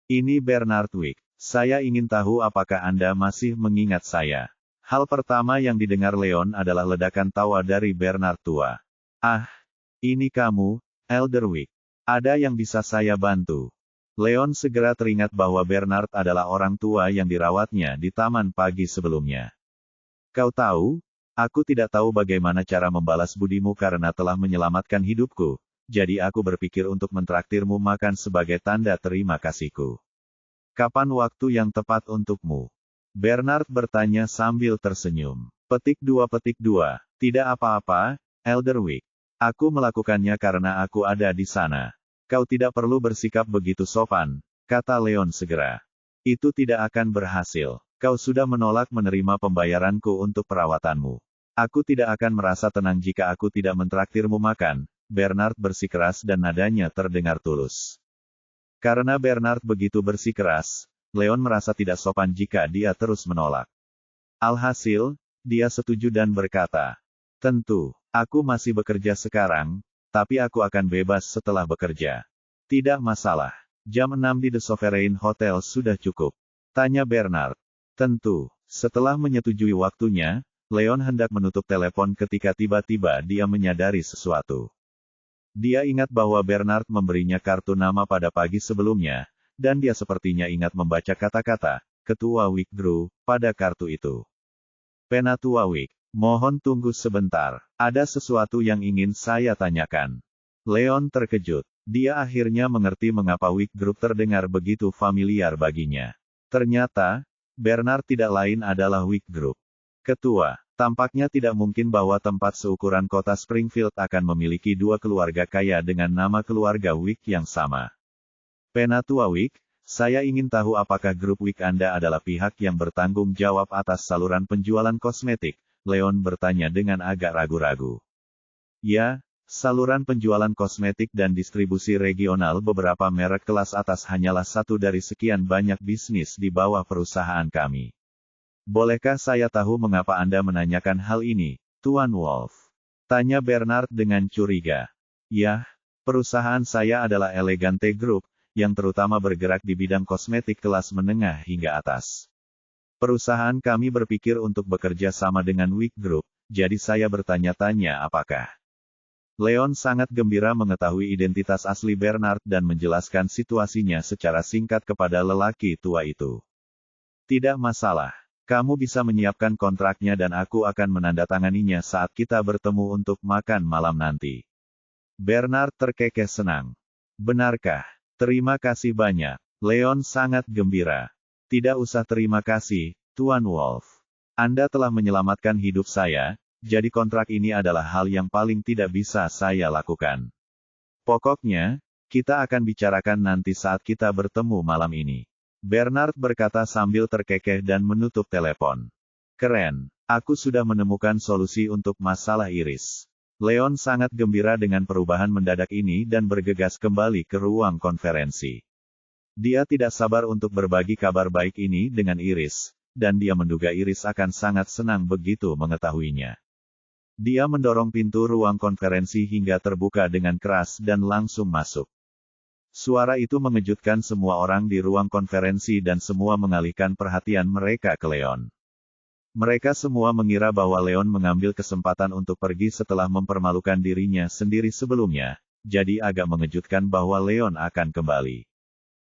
A: Ini Bernard Wick. Saya ingin tahu apakah Anda masih mengingat saya. Hal pertama yang didengar Leon adalah ledakan tawa dari Bernard tua. Ah, ini kamu, Elder Wick. Ada yang bisa saya bantu? Leon segera teringat bahwa Bernard adalah orang tua yang dirawatnya di taman pagi sebelumnya. Kau tahu, aku tidak tahu bagaimana cara membalas budimu karena telah menyelamatkan hidupku. Jadi aku berpikir untuk mentraktirmu makan sebagai tanda terima kasihku. Kapan waktu yang tepat untukmu? Bernard bertanya sambil tersenyum. Petik 2. Tidak apa-apa, Elder Wick. Aku melakukannya karena aku ada di sana. Kau tidak perlu bersikap begitu sopan, kata Leon segera. Itu tidak akan berhasil. Kau sudah menolak menerima pembayaranku untuk perawatanmu. Aku tidak akan merasa tenang jika aku tidak mentraktirmu makan. Bernard bersikeras dan nadanya terdengar tulus. Karena Bernard begitu bersikeras, Leon merasa tidak sopan jika dia terus menolak. Alhasil, dia setuju dan berkata, tentu, aku masih bekerja sekarang, tapi aku akan bebas setelah bekerja. Tidak masalah. Jam 6 di The Sovereign Hotel sudah cukup. Tanya Bernard. Tentu, setelah menyetujui waktunya, Leon hendak menutup telepon ketika tiba-tiba dia menyadari sesuatu. Dia ingat bahwa Bernard memberinya kartu nama pada pagi sebelumnya, dan dia sepertinya ingat membaca kata-kata, Ketua Wick Group, pada kartu itu. Penatua Wick, mohon tunggu sebentar, ada sesuatu yang ingin saya tanyakan. Leon terkejut. Dia akhirnya mengerti mengapa Wick Group terdengar begitu familiar baginya. Ternyata, Bernard tidak lain adalah Wick Group. Ketua, Tampaknya tidak mungkin bahwa tempat seukuran kota Springfield akan memiliki dua keluarga kaya dengan nama keluarga Wick yang sama. Penatua Wick, saya ingin tahu apakah grup Wick Anda adalah pihak yang bertanggung jawab atas saluran penjualan kosmetik, Leon bertanya dengan agak ragu-ragu. Ya, saluran penjualan kosmetik dan distribusi regional beberapa merek kelas atas hanyalah satu dari sekian banyak bisnis di bawah perusahaan kami. Bolehkah saya tahu mengapa Anda menanyakan hal ini, Tuan Wolf? Tanya Bernard dengan curiga. Yah, perusahaan saya adalah Elegante Group, yang terutama bergerak di bidang kosmetik kelas menengah hingga atas. Perusahaan kami berpikir untuk bekerja sama dengan Wick Group, jadi saya bertanya-tanya apakah. Leon sangat gembira mengetahui identitas asli Bernard dan menjelaskan situasinya secara singkat kepada lelaki tua itu. Tidak masalah. Kamu bisa menyiapkan kontraknya dan aku akan menandatanganinya saat kita bertemu untuk makan malam nanti. Bernard terkekeh senang. Benarkah? Terima kasih banyak. Leon sangat gembira. Tidak usah terima kasih, Tuan Wolf. Anda telah menyelamatkan hidup saya, jadi kontrak ini adalah hal yang paling tidak bisa saya lakukan. Pokoknya, kita akan bicarakan nanti saat kita bertemu malam ini. Bernard berkata sambil terkekeh dan menutup telepon. Keren, aku sudah menemukan solusi untuk masalah Iris. Leon sangat gembira dengan perubahan mendadak ini dan bergegas kembali ke ruang konferensi. Dia tidak sabar untuk berbagi kabar baik ini dengan Iris, dan dia menduga Iris akan sangat senang begitu mengetahuinya. Dia mendorong pintu ruang konferensi hingga terbuka dengan keras dan langsung masuk. Suara itu mengejutkan semua orang di ruang konferensi dan semua mengalihkan perhatian mereka ke Leon. Mereka semua mengira bahwa Leon mengambil kesempatan untuk pergi setelah mempermalukan dirinya sendiri sebelumnya, jadi agak mengejutkan bahwa Leon akan kembali.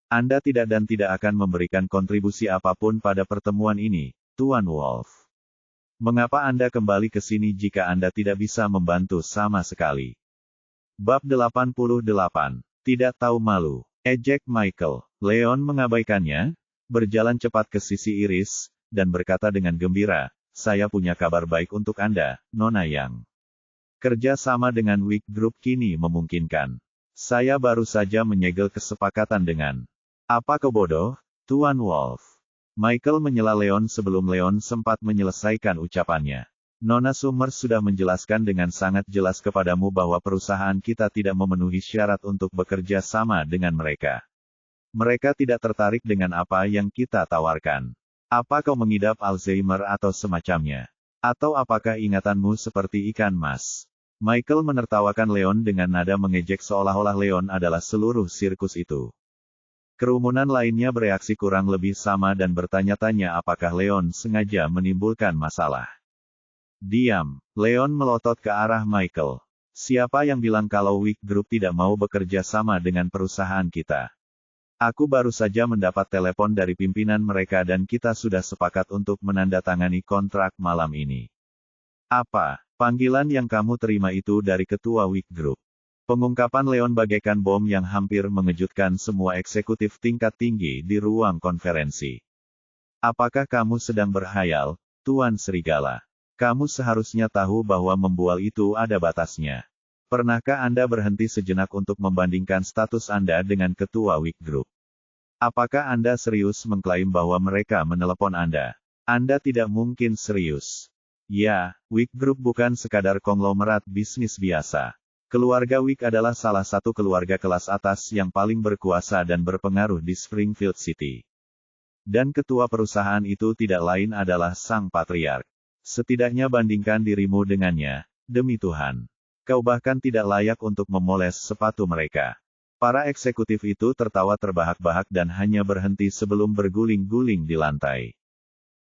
A: Anda tidak akan memberikan kontribusi apapun pada pertemuan ini, Tuan Wolf. Mengapa Anda kembali ke sini jika Anda tidak bisa membantu sama sekali? Bab 88. Tidak tahu malu. Ejek Michael. Leon mengabaikannya, berjalan cepat ke sisi Iris, dan berkata dengan gembira, saya punya kabar baik untuk Anda, Nona Yang. Kerja sama dengan Wick Group kini memungkinkan. Saya baru saja menyegel kesepakatan dengan. Apa kau bodoh, Tuan Wolf? Michael menyela Leon sebelum Leon sempat menyelesaikan ucapannya. Nona Summers sudah menjelaskan dengan sangat jelas kepadamu bahwa perusahaan kita tidak memenuhi syarat untuk bekerja sama dengan mereka. Mereka tidak tertarik dengan apa yang kita tawarkan. Apa kau mengidap Alzheimer atau semacamnya? Atau apakah ingatanmu seperti ikan mas? Michael menertawakan Leon dengan nada mengejek seolah-olah Leon adalah seluruh sirkus itu. Kerumunan lainnya bereaksi kurang lebih sama dan bertanya-tanya apakah Leon sengaja menimbulkan masalah. Diam. Leon melotot ke arah Michael. Siapa yang bilang kalau Wick Group tidak mau bekerja sama dengan perusahaan kita? Aku baru saja mendapat telepon dari pimpinan mereka dan kita sudah sepakat untuk menandatangani kontrak malam ini. Apa? Panggilan yang kamu terima itu dari ketua Wick Group. Pengungkapan Leon bagaikan bom yang hampir mengejutkan semua eksekutif tingkat tinggi di ruang konferensi. Apakah kamu sedang berhayal, Tuan Serigala? Kamu seharusnya tahu bahwa membual itu ada batasnya. Pernahkah Anda berhenti sejenak untuk membandingkan status Anda dengan ketua Wick Group? Apakah Anda serius mengklaim bahwa mereka menelepon Anda? Anda tidak mungkin serius. Ya, Wick Group bukan sekadar konglomerat bisnis biasa. Keluarga Wick adalah salah satu keluarga kelas atas yang paling berkuasa dan berpengaruh di Springfield City. Dan ketua perusahaan itu tidak lain adalah sang patriark. Setidaknya bandingkan dirimu dengannya, demi Tuhan. Kau bahkan tidak layak untuk memoles sepatu mereka. Para eksekutif itu tertawa terbahak-bahak dan hanya berhenti sebelum berguling-guling di lantai.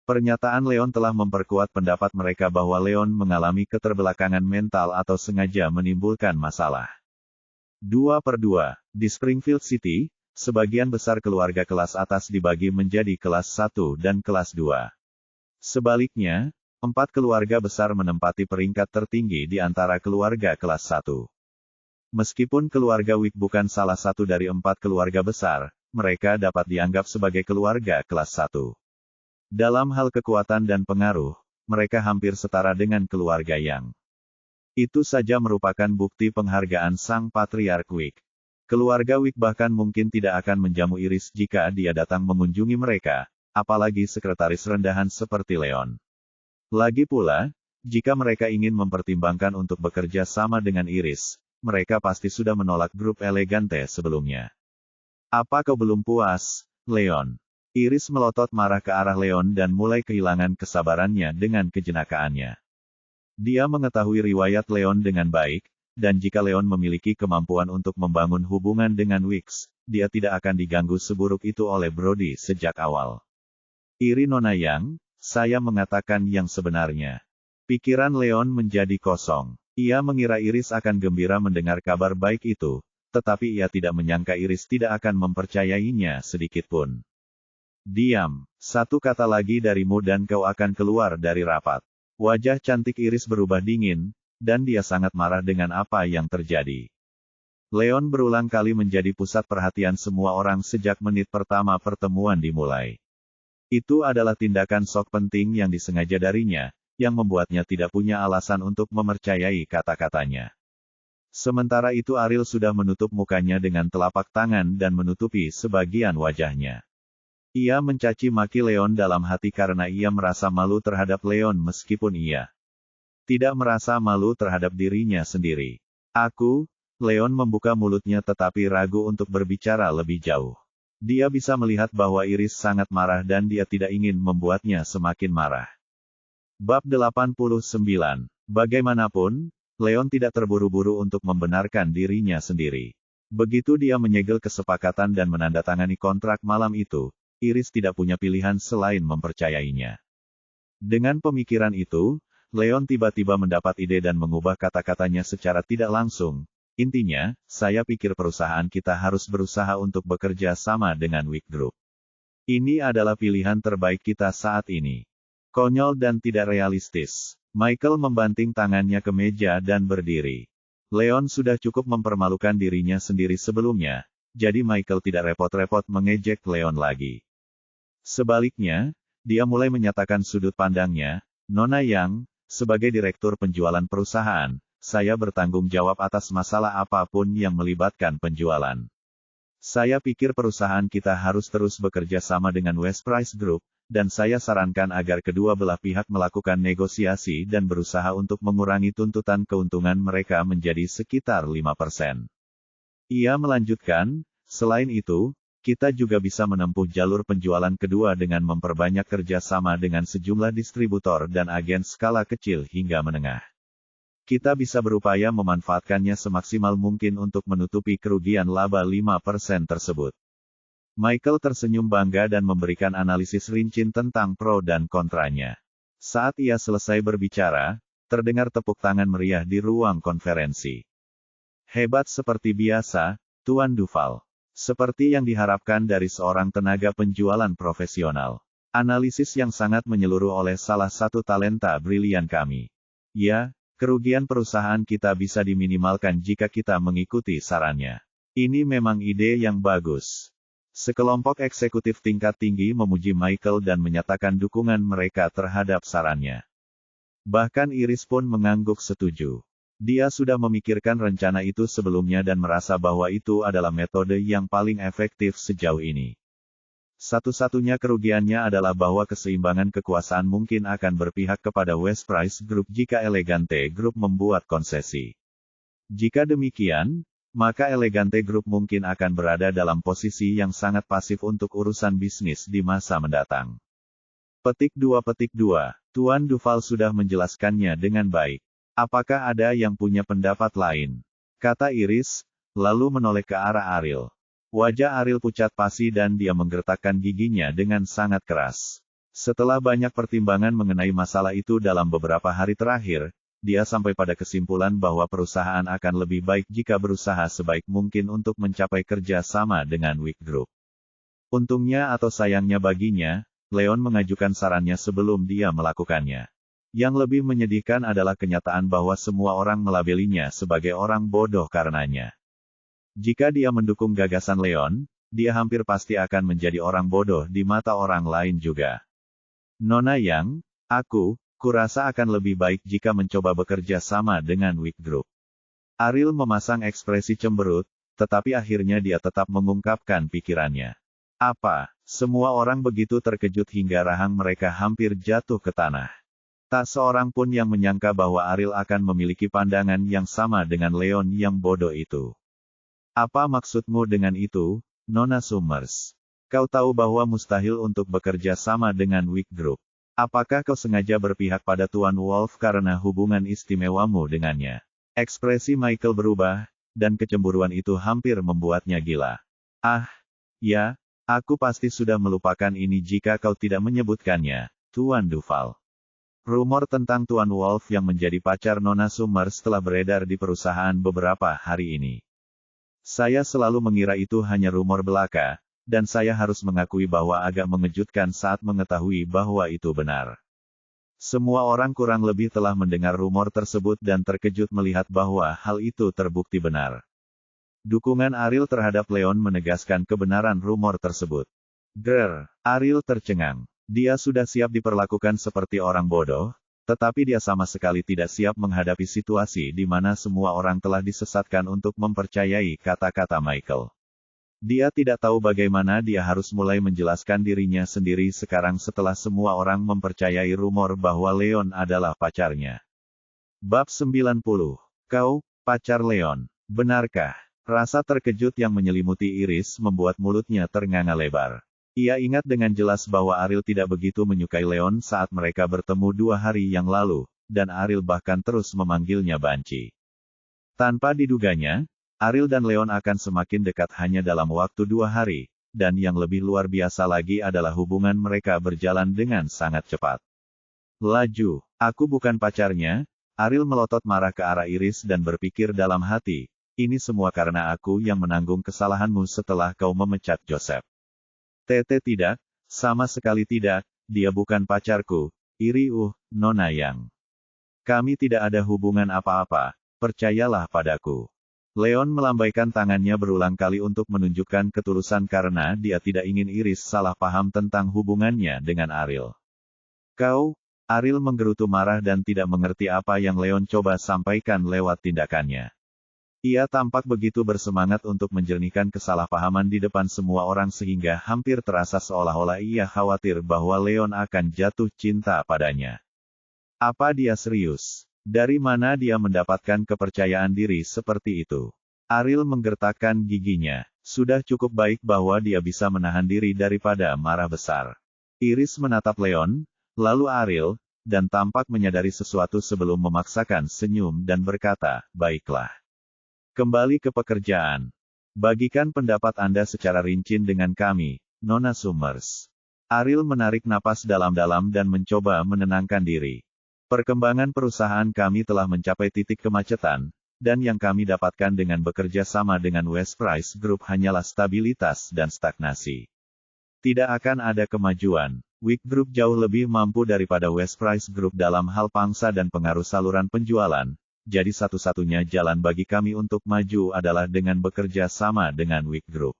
A: Pernyataan Leon telah memperkuat pendapat mereka bahwa Leon mengalami keterbelakangan mental atau sengaja menimbulkan masalah. 2/2, di Springfield City, sebagian besar keluarga kelas atas dibagi menjadi kelas 1 dan kelas 2. Sebaliknya, 4 keluarga besar menempati peringkat tertinggi di antara keluarga kelas 1. Meskipun keluarga Wick bukan salah satu dari 4 keluarga besar, mereka dapat dianggap sebagai keluarga kelas 1. Dalam hal kekuatan dan pengaruh, mereka hampir setara dengan keluarga Yang. Itu saja merupakan bukti penghargaan sang Patriark Wick. Keluarga Wick bahkan mungkin tidak akan menjamu Iris jika dia datang mengunjungi mereka, apalagi sekretaris rendahan seperti Leon. Lagi pula, jika mereka ingin mempertimbangkan untuk bekerja sama dengan Iris, mereka pasti sudah menolak grup Elegante sebelumnya. Apa kau belum puas, Leon? Iris melotot marah ke arah Leon dan mulai kehilangan kesabarannya dengan kejenakaannya. Dia mengetahui riwayat Leon dengan baik, dan jika Leon memiliki kemampuan untuk membangun hubungan dengan Wicks, dia tidak akan diganggu seburuk itu oleh Brody sejak awal. Iri Nona Yang, saya mengatakan yang sebenarnya. Pikiran Leon menjadi kosong. Ia mengira Iris akan gembira mendengar kabar baik itu, tetapi ia tidak menyangka Iris tidak akan mempercayainya sedikitpun. Diam, satu kata lagi darimu dan kau akan keluar dari rapat. Wajah cantik Iris berubah dingin, dan dia sangat marah dengan apa yang terjadi. Leon berulang kali menjadi pusat perhatian semua orang sejak menit pertama pertemuan dimulai. Itu adalah tindakan sok penting yang disengaja darinya, yang membuatnya tidak punya alasan untuk mempercayai kata-katanya. Sementara itu Ariel sudah menutup mukanya dengan telapak tangan dan menutupi sebagian wajahnya. Ia mencaci maki Leon dalam hati karena ia merasa malu terhadap Leon meskipun ia tidak merasa malu terhadap dirinya sendiri. Leon membuka mulutnya tetapi ragu untuk berbicara lebih jauh. Dia bisa melihat bahwa Iris sangat marah dan dia tidak ingin membuatnya semakin marah. Bab 89. Bagaimanapun, Leon tidak terburu-buru untuk membenarkan dirinya sendiri. Begitu dia menyegel kesepakatan dan menandatangani kontrak malam itu, Iris tidak punya pilihan selain mempercayainya. Dengan pemikiran itu, Leon tiba-tiba mendapat ide dan mengubah kata-katanya secara tidak langsung. Intinya, saya pikir perusahaan kita harus berusaha untuk bekerja sama dengan Wick Group. Ini adalah pilihan terbaik kita saat ini. Konyol dan tidak realistis. Michael membanting tangannya ke meja dan berdiri. Leon sudah cukup mempermalukan dirinya sendiri sebelumnya, jadi Michael tidak repot-repot mengejek Leon lagi. Sebaliknya, dia mulai menyatakan sudut pandangnya, Nona Yang, sebagai direktur penjualan perusahaan, saya bertanggung jawab atas masalah apapun yang melibatkan penjualan. Saya pikir perusahaan kita harus terus bekerja sama dengan West Price Group, dan saya sarankan agar kedua belah pihak melakukan negosiasi dan berusaha untuk mengurangi tuntutan keuntungan mereka menjadi sekitar 5%. Ia melanjutkan, selain itu, kita juga bisa menempuh jalur penjualan kedua dengan memperbanyak kerja sama dengan sejumlah distributor dan agen skala kecil hingga menengah. Kita bisa berupaya memanfaatkannya semaksimal mungkin untuk menutupi kerugian laba 5% tersebut. Michael tersenyum bangga dan memberikan analisis rinci tentang pro dan kontranya. Saat ia selesai berbicara, terdengar tepuk tangan meriah di ruang konferensi. Hebat seperti biasa, Tuan Duval. Seperti yang diharapkan dari seorang tenaga penjualan profesional. Analisis yang sangat menyeluruh oleh salah satu talenta brilian kami. Ya, kerugian perusahaan kita bisa diminimalkan jika kita mengikuti sarannya. Ini memang ide yang bagus. Sekelompok eksekutif tingkat tinggi memuji Michael dan menyatakan dukungan mereka terhadap sarannya. Bahkan Iris pun mengangguk setuju. Dia sudah memikirkan rencana itu sebelumnya dan merasa bahwa itu adalah metode yang paling efektif sejauh ini. Satu-satunya kerugiannya adalah bahwa keseimbangan kekuasaan mungkin akan berpihak kepada West Price Group jika Elegante Group membuat konsesi. Jika demikian, maka Elegante Group mungkin akan berada dalam posisi yang sangat pasif untuk urusan bisnis di masa mendatang. Petik 2. Tuan Duval sudah menjelaskannya dengan baik. Apakah ada yang punya pendapat lain? Kata Iris, lalu menoleh ke arah Ariel. Wajah Ariel pucat pasi dan dia menggertakkan giginya dengan sangat keras. Setelah banyak pertimbangan mengenai masalah itu dalam beberapa hari terakhir, dia sampai pada kesimpulan bahwa perusahaan akan lebih baik jika berusaha sebaik mungkin untuk mencapai kerja sama dengan Wick Group. Untungnya atau sayangnya baginya, Leon mengajukan sarannya sebelum dia melakukannya. Yang lebih menyedihkan adalah kenyataan bahwa semua orang melabelinya sebagai orang bodoh karenanya. Jika dia mendukung gagasan Leon, dia hampir pasti akan menjadi orang bodoh di mata orang lain juga. Nona Yang, Kurasa akan lebih baik jika mencoba bekerja sama dengan Weak Group. Ariel memasang ekspresi cemberut, tetapi akhirnya dia tetap mengungkapkan pikirannya. Apa? Semua orang begitu terkejut hingga rahang mereka hampir jatuh ke tanah. Tak seorang pun yang menyangka bahwa Ariel akan memiliki pandangan yang sama dengan Leon yang bodoh itu. Apa maksudmu dengan itu, Nona Summers? Kau tahu bahwa mustahil untuk bekerja sama dengan Weak Group. Apakah kau sengaja berpihak pada Tuan Wolf karena hubungan istimewamu dengannya? Ekspresi Michael berubah, dan kecemburuan itu hampir membuatnya gila. Ah, ya, aku pasti sudah melupakan ini jika kau tidak menyebutkannya, Tuan Duval. Rumor tentang Tuan Wolf yang menjadi pacar Nona Summers telah beredar di perusahaan beberapa hari ini. Saya selalu mengira itu hanya rumor belaka, dan saya harus mengakui bahwa agak mengejutkan saat mengetahui bahwa itu benar. Semua orang kurang lebih telah mendengar rumor tersebut dan terkejut melihat bahwa hal itu terbukti benar. Dukungan Ariel terhadap Leon menegaskan kebenaran rumor tersebut. Ariel tercengang. Dia sudah siap diperlakukan seperti orang bodoh, tetapi dia sama sekali tidak siap menghadapi situasi di mana semua orang telah disesatkan untuk mempercayai kata-kata Michael. Dia tidak tahu bagaimana dia harus mulai menjelaskan dirinya sendiri sekarang setelah semua orang mempercayai rumor bahwa Leon adalah pacarnya. Bab 90. Kau, pacar Leon. Benarkah? Rasa terkejut yang menyelimuti Iris membuat mulutnya ternganga lebar. Ia ingat dengan jelas bahwa Ariel tidak begitu menyukai Leon saat mereka bertemu 2 hari yang lalu, dan Ariel bahkan terus memanggilnya Banci. Tanpa diduganya, Ariel dan Leon akan semakin dekat hanya dalam waktu 2 hari, dan yang lebih luar biasa lagi adalah hubungan mereka berjalan dengan sangat cepat. Laju, aku bukan pacarnya, Ariel melotot marah ke arah Iris dan berpikir dalam hati, ini semua karena aku yang menanggung kesalahanmu setelah kau memecat Joseph. Tete tidak, sama sekali tidak, dia bukan pacarku, Nona Yang. Kami tidak ada hubungan apa-apa, percayalah padaku. Leon melambaikan tangannya berulang kali untuk menunjukkan ketulusan karena dia tidak ingin Iris salah paham tentang hubungannya dengan Ariel. Kau, Ariel menggerutu marah dan tidak mengerti apa yang Leon coba sampaikan lewat tindakannya. Ia tampak begitu bersemangat untuk menjernihkan kesalahpahaman di depan semua orang sehingga hampir terasa seolah-olah ia khawatir bahwa Leon akan jatuh cinta padanya. Apa dia serius? Dari mana dia mendapatkan kepercayaan diri seperti itu? Ariel menggertakkan giginya. Sudah cukup baik bahwa dia bisa menahan diri daripada marah besar. Iris menatap Leon, lalu Ariel, dan tampak menyadari sesuatu sebelum memaksakan senyum dan berkata, baiklah. Kembali ke pekerjaan. Bagikan pendapat Anda secara rinci dengan kami, Nona Summers. Ariel menarik napas dalam-dalam dan mencoba menenangkan diri. Perkembangan perusahaan kami telah mencapai titik kemacetan, dan yang kami dapatkan dengan bekerja sama dengan West Price Group hanyalah stabilitas dan stagnasi. Tidak akan ada kemajuan. Weak Group jauh lebih mampu daripada West Price Group dalam hal pangsa dan pengaruh saluran penjualan, jadi satu-satunya jalan bagi kami untuk maju adalah dengan bekerja sama dengan Weak Group.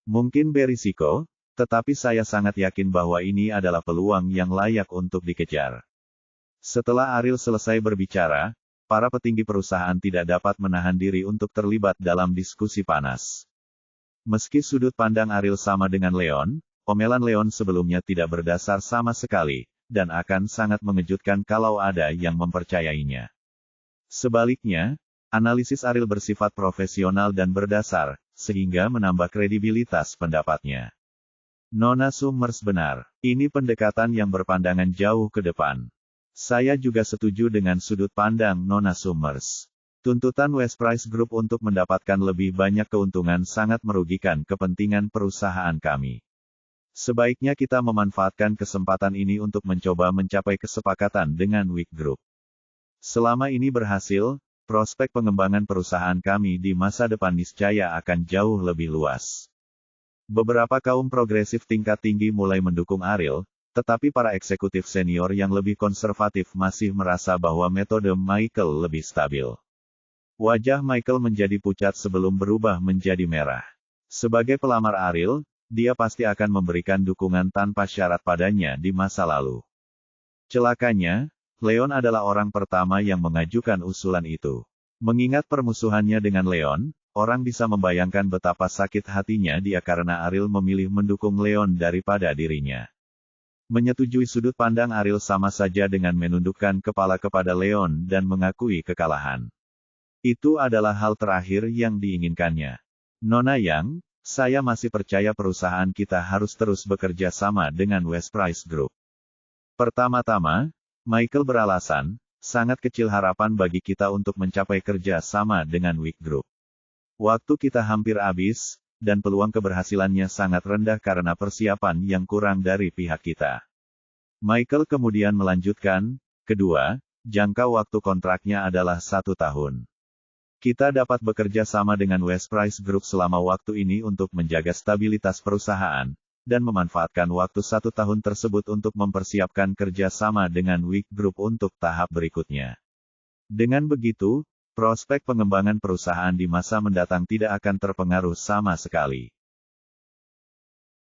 A: Mungkin berisiko, tetapi saya sangat yakin bahwa ini adalah peluang yang layak untuk dikejar. Setelah Ariel selesai berbicara, para petinggi perusahaan tidak dapat menahan diri untuk terlibat dalam diskusi panas. Meski sudut pandang Ariel sama dengan Leon, omelan Leon sebelumnya tidak berdasar sama sekali, dan akan sangat mengejutkan kalau ada yang mempercayainya. Sebaliknya, analisis Ariel bersifat profesional dan berdasar, sehingga menambah kredibilitas pendapatnya. Nona Summers benar, ini pendekatan yang berpandangan jauh ke depan. Saya juga setuju dengan sudut pandang Nona Summers. Tuntutan West Price Group untuk mendapatkan lebih banyak keuntungan sangat merugikan kepentingan perusahaan kami. Sebaiknya kita memanfaatkan kesempatan ini untuk mencoba mencapai kesepakatan dengan Weak Group. Selama ini berhasil, prospek pengembangan perusahaan kami di masa depan niscaya akan jauh lebih luas. Beberapa kaum progresif tingkat tinggi mulai mendukung Ariel, tetapi para eksekutif senior yang lebih konservatif masih merasa bahwa metode Michael lebih stabil. Wajah Michael menjadi pucat sebelum berubah menjadi merah. Sebagai pelamar Ariel, dia pasti akan memberikan dukungan tanpa syarat padanya di masa lalu. Celakanya, Leon adalah orang pertama yang mengajukan usulan itu. Mengingat permusuhannya dengan Leon, orang bisa membayangkan betapa sakit hatinya dia karena Ariel memilih mendukung Leon daripada dirinya. Menyetujui sudut pandang Ariel sama saja dengan menundukkan kepala kepada Leon dan mengakui kekalahan. Itu adalah hal terakhir yang diinginkannya. Nona Yang, saya masih percaya perusahaan kita harus terus bekerja sama dengan West Price Group. Pertama-tama, Michael beralasan, sangat kecil harapan bagi kita untuk mencapai kerja sama dengan Wick Group. Waktu kita hampir habis, dan peluang keberhasilannya sangat rendah karena persiapan yang kurang dari pihak kita. Michael kemudian melanjutkan, kedua, jangka waktu kontraknya adalah 1 tahun. Kita dapat bekerja sama dengan West Price Group selama waktu ini untuk menjaga stabilitas perusahaan, dan memanfaatkan waktu 1 tahun tersebut untuk mempersiapkan kerja sama dengan Wick Group untuk tahap berikutnya. Dengan begitu, prospek pengembangan perusahaan di masa mendatang tidak akan terpengaruh sama sekali.